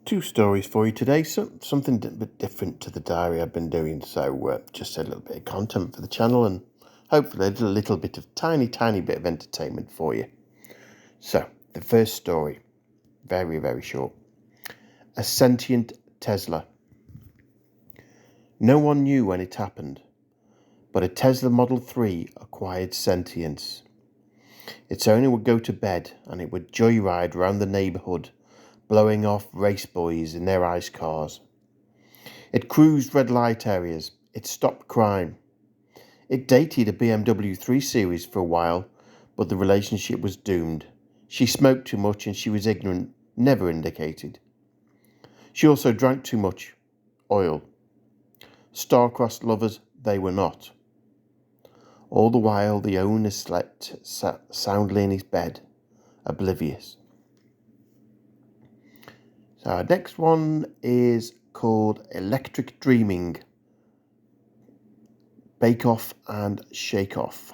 Two stories for you today, something a bit different to the diary I've been doing, so just a little bit of content for the channel and hopefully a little bit of tiny bit of entertainment for you. So, the first story, very short. A sentient Tesla. No one knew when it happened, but a Tesla Model 3 acquired sentience. Its owner would go to bed and it would joyride around the neighbourhood, blowing off race boys in their ice cars. It cruised red light areas. It stopped crime. It dated a BMW 3 Series for a while, but the relationship was doomed. She smoked too much and she was ignorant, never indicated. She also drank too much. Oil. Star-crossed lovers they were not. All the while the owner slept soundly in his bed, oblivious. So our next one is called Electric Dreaming. Bake Off and Shake Off.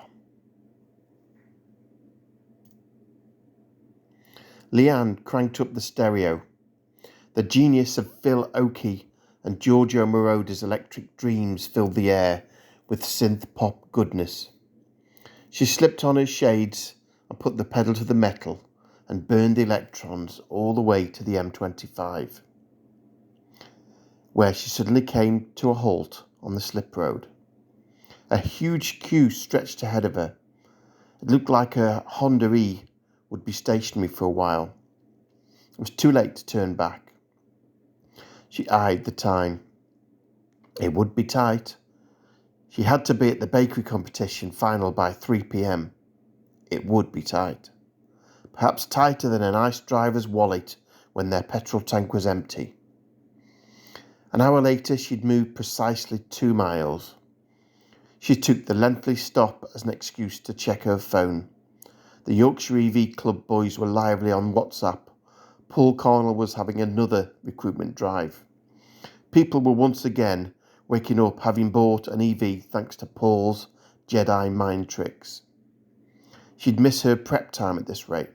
Leanne cranked up the stereo. The genius of Phil Oakey and Giorgio Moroder's Electric Dreams filled the air with synth pop goodness. She slipped on her shades and put the pedal to the metal and burned the electrons all the way to the M25, where she suddenly came to a halt on the slip road. A huge queue stretched ahead of her. It looked like a Honda E would be stationary for a while. It was too late to turn back. She eyed the time. It would be tight. She had to be at the bakery competition final by 3 p.m. It would be tight. Perhaps tighter than a nice driver's wallet when their petrol tank was empty. An hour later, she'd moved precisely 2 miles. She took the lengthy stop as an excuse to check her phone. The Yorkshire EV Club boys were lively on WhatsApp. Paul Cornell was having another recruitment drive. People were once again waking up having bought an EV thanks to Paul's Jedi mind tricks. She'd miss her prep time at this rate.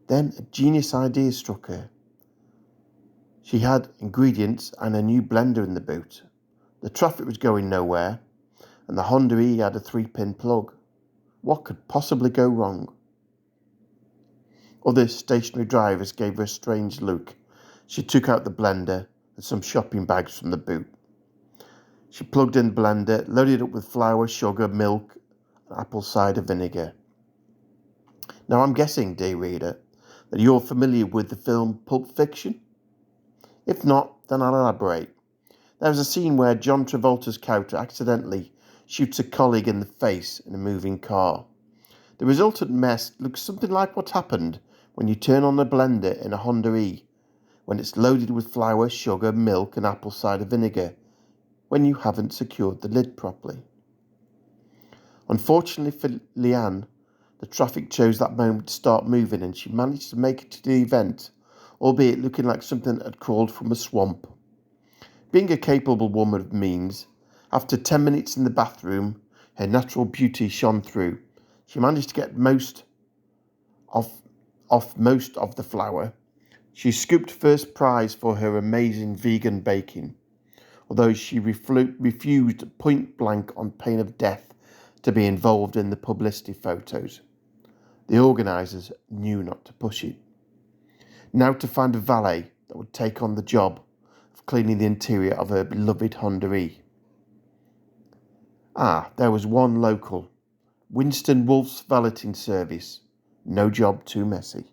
Then a genius idea struck her. She had ingredients and a new blender in the boot. The traffic was going nowhere, and the Honda E had a 3-pin plug. What could possibly go wrong? Other stationary drivers gave her a strange look. She took out the blender and some shopping bags from the boot. She plugged in the blender, loaded it with flour, sugar, milk, and apple cider vinegar. Now I'm guessing, dear reader, that you're familiar with the film Pulp Fiction? If not, then I'll elaborate. There's a scene where John Travolta's character accidentally shoots a colleague in the face in a moving car. The resultant mess looks something like what happened when you turn on a blender in a Honda E, when it's loaded with flour, sugar, milk and apple cider vinegar, when you haven't secured the lid properly. Unfortunately for Leanne, the traffic chose that moment to start moving and she managed to make it to the event, albeit looking like something that had crawled from a swamp. Being a capable woman of means, after 10 minutes in the bathroom, her natural beauty shone through. She managed to get most of the flour. She scooped first prize for her amazing vegan baking, although she refused point blank on pain of death to be involved in the publicity photos. The organisers knew not to push it. Now to find a valet that would take on the job of cleaning the interior of her beloved Honda E. There was one local. Winston Wolf's valeting service. No job too messy.